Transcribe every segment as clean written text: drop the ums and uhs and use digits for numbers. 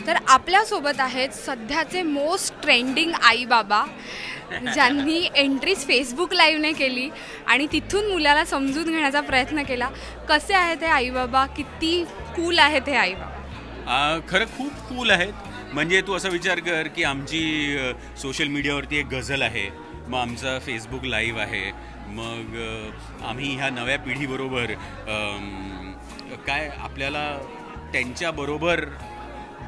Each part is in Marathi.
तर आपल्यासोबत आहेत सध्याचे मोस्ट ट्रेंडिंग आई बाबा, ज्यांनी एंट्रीज फेसबुक लाईव्हने केली आणि तिथून मुलाला समजून घेण्याचा प्रयत्न केला. कसे आहेत हे आई बाबा, किती कूल आहेत हे आई बाबा? खरं खूप कूल आहेत. म्हणजे तू असा विचार कर की आमची सोशल मीडियावरती एक गझल आहे, मग आमचा फेसबुक लाईव्ह आहे, मग आम्ही ह्या नव्या पिढीबरोबर काय आपल्याला त्यांच्याबरोबर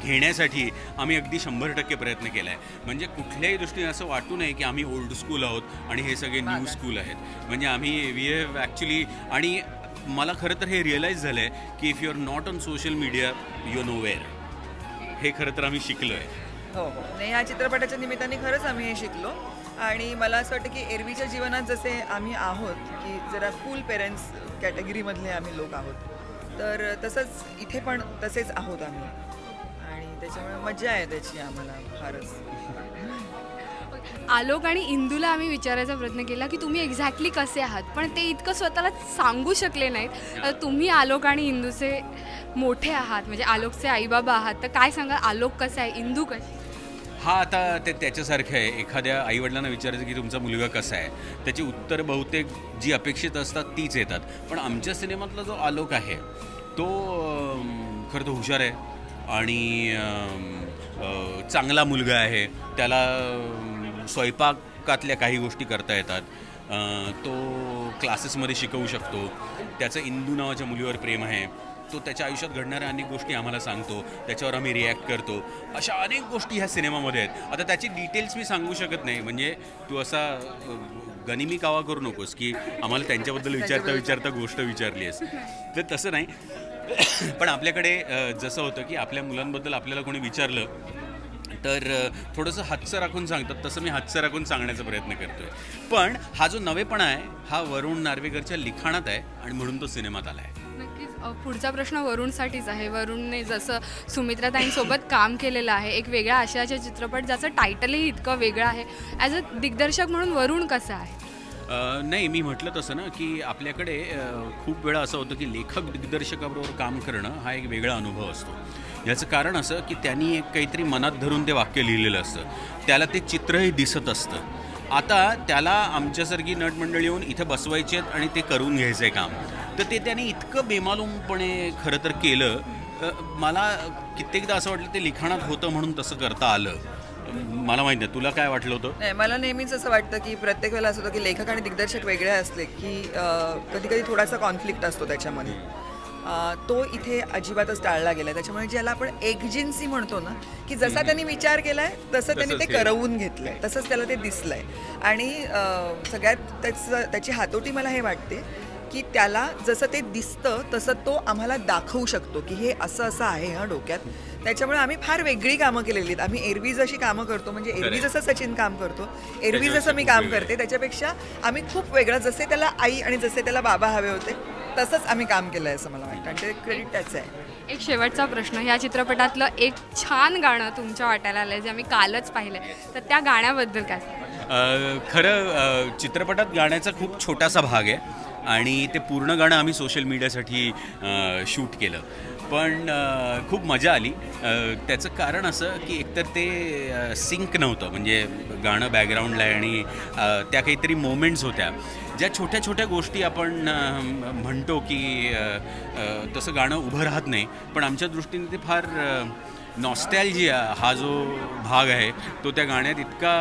घेण्यासाठी आम्ही अगदी 100% प्रयत्न केला आहे. म्हणजे कुठल्याही दृष्टीने असं वाटू नये की आम्ही ओल्ड स्कूल आहोत आणि हे सगळे न्यू स्कूल आहेत. म्हणजे आम्ही वी हॅव ॲक्च्युली, आणि मला खरं तर हे रिअलाईज झालं आहे की if you are not on social media you nowhere, हे खरं तर आम्ही शिकलो आहे. हो हो, नाही, या चित्रपटाच्या निमित्ताने खरंच आम्ही हे शिकलो. आणि मला असं वाटतं की एरवीच्या जीवनात जसे आम्ही आहोत की जरा कूल पेरेंट्स कॅटेगरीमधले आम्ही लोक आहोत, तर तसंच इथे पण तसेच आहोत आम्ही. आणि त्याच्यामुळे मजा आहे त्याची आम्हाला फारच. आलोक आणि इंदूला आम्ही विचारायचा प्रयत्न केला की तुम्ही एक्झॅक्टली कसे आहात, पण ते इतकं स्वतःला सांगू शकले नाहीत. तुम्ही आलोक आणि इंदूचे मोठे आहात, म्हणजे आलोकचे आईबाबा आहात, तर काय सांगा, आलोक कसं आहे, इंदू कशी? हा, आता ते त्याच्यासारखं आहे. एखाद्या आईवडिलांना विचारायचं की तुमचा मुलगा कसा आहे, त्याची उत्तर बहुतेक जी अपेक्षित असतात तीच येतात. पण आमच्या सिनेमातला जो आलोक आहे तो खरं तर हुशार आहे आणि चांगला मुलगा आहे. त्याला स्वयंपाकातल्या काही गोष्टी करता येतात, तो क्लासेसमध्ये शिकवू शकतो. त्याचं इंदू नावाच्या मुलीवर प्रेम आहे. तो त्याच्या आयुष्यात घडणाऱ्या अनेक गोष्टी आम्हाला सांगतो, त्याच्यावर आम्ही रिॲक्ट करतो. अशा अनेक गोष्टी ह्या सिनेमामध्ये आहेत. आता त्याची डिटेल्स मी सांगू शकत नाही, म्हणजे तू असा गनिमी कावा करू नकोस की आम्हाला त्यांच्याबद्दल विचारता विचारता गोष्ट विचारली आहेस, तर तसं नाही. पण आपल्याकडे जसं होतं की आपल्या मुलांबद्दल आपल्याला कोणी विचारलं तर थोडंसं हातचं राखून सांगतात, तसं मी हातचं राखून सांगण्याचा प्रयत्न करतो आहे. पण हा जो नवेपणा आहे हा वरुण नार्वेकरच्या लिखाणात आहे आणि म्हणून तो सिनेमात आला आहे. नक्कीच. पुढचा प्रश्न वरुणसाठीच आहे. वरुणने जसं सुमित्राताईंसोबत काम केलेलं आहे, एक वेगळ्या आशयाचे चित्रपट ज्याचं टायटलही इतकं वेगळं आहे, ॲज अ दिग्दर्शक म्हणून वरुण कसं आहे? नाही, मी म्हटलं तसं ना की आपल्याकडे खूप वेळा असं होतं की लेखक दिग्दर्शकाबरोबर काम करणं हा एक वेगळा अनुभव असतो. याचं कारण असं की त्यांनी एक काहीतरी मनात धरून ते वाक्य लिहिलेलं असतं, त्याला ते चित्रही दिसत असतं. आता त्याला आमच्यासारखी नटमंडळी येऊन इथं बसवायचे आहेत आणि ते करून घ्यायचं आहे काम, तर ते त्यांनी इतकं बेमालूमपणे खरं तर केलं. मला कित्येकदा असं वाटलं ते लिखाणात होतं म्हणून तसं करता आलं. मला माहीत नाही, तुला काय वाटलं होतं? नाही, मला नेहमीच असं वाटतं की प्रत्येक वेळेला असं होतं की लेखक आणि दिग्दर्शक वेगळे असले की कधी कधी थोडासा कॉन्फ्लिक्ट असतो त्याच्यामध्ये. तो इथे अजिबातच टाळला गेला. त्याच्यामुळे ज्याला आपण एकजिन्सी म्हणतो ना, की जसा त्यांनी विचार केला आहे तसं त्यांनी ते करवून घेतलं आहे, तसंच त्याला ते दिसलं आहे. आणि सगळ्यात त्याची हातोटी मला हे वाटते की त्याला जसं ते दिसतं तसं तो आम्हाला दाखवू शकतो की हे असं असं आहे हा डोक्यात. त्याच्यामुळे आम्ही फार वेगळी कामं केलेली आहेत. आम्ही एरवी जशी कामं करतो, म्हणजे एरवी जसं सचिन काम करतो, एरवी जसं मी काम करते, त्याच्यापेक्षा आम्ही खूप वेगळं, जसे त्याला आई आणि जसे त्याला बाबा हवे होते तसंच आम्ही काम केलं आहे असं मला वाटतं, आणि ते क्रेडिट त्याचं आहे. एक शेवटचा प्रश्न, या चित्रपटातलं एक छान गाणं तुमच्या वाट्याला आलं जे आम्ही कालच पाहिलं, तर त्या गाण्याबद्दल काय? खरं चित्रपटात गाण्याचा खूप छोटासा भाग आहे आणि ते पूर्ण गाणं आम्ही सोशल मीडियासाठी शूट केलं, पण खूप मजा आली. त्याचं कारण असं की एकतर ते सिंक नव्हतं, म्हणजे गाणं बॅकग्राऊंडला आहे आणि त्या काहीतरी मोमेंट्स होत्या ज्या छोट्या छोट्या गोष्टी आपण म्हणतो की तसं गाणं उभं राहत नाही, पण आमच्या दृष्टीने ते फार नॉस्टॅल्जिया हा जो भाग आहे तो त्या गाण्यात इतका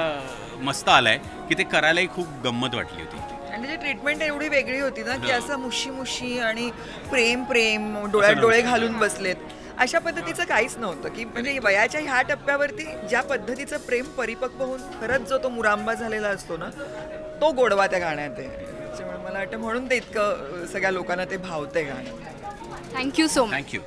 मस्त आला आहे की ते करायलाही खूप गंमत वाटली होती. आणि त्याची ट्रीटमेंट एवढी वेगळी होती ना की असं मुशी मुशी आणि प्रेम प्रेम डोळ्यात डोळे घालून बसलेत अशा पद्धतीचं काहीच नव्हतं. की म्हणजे वयाच्या ह्या टप्प्यावरती ज्या पद्धतीचं प्रेम परिपक्व होऊन खरंच जो तो मुरांबा झालेला असतो ना, तो गोडवा त्या गाण्यात आहे. त्याच्यामुळे मला वाटतं म्हणून ते इतकं सगळ्या लोकांना ते भावतंय गाणं. Thank you so much. थँक्यू.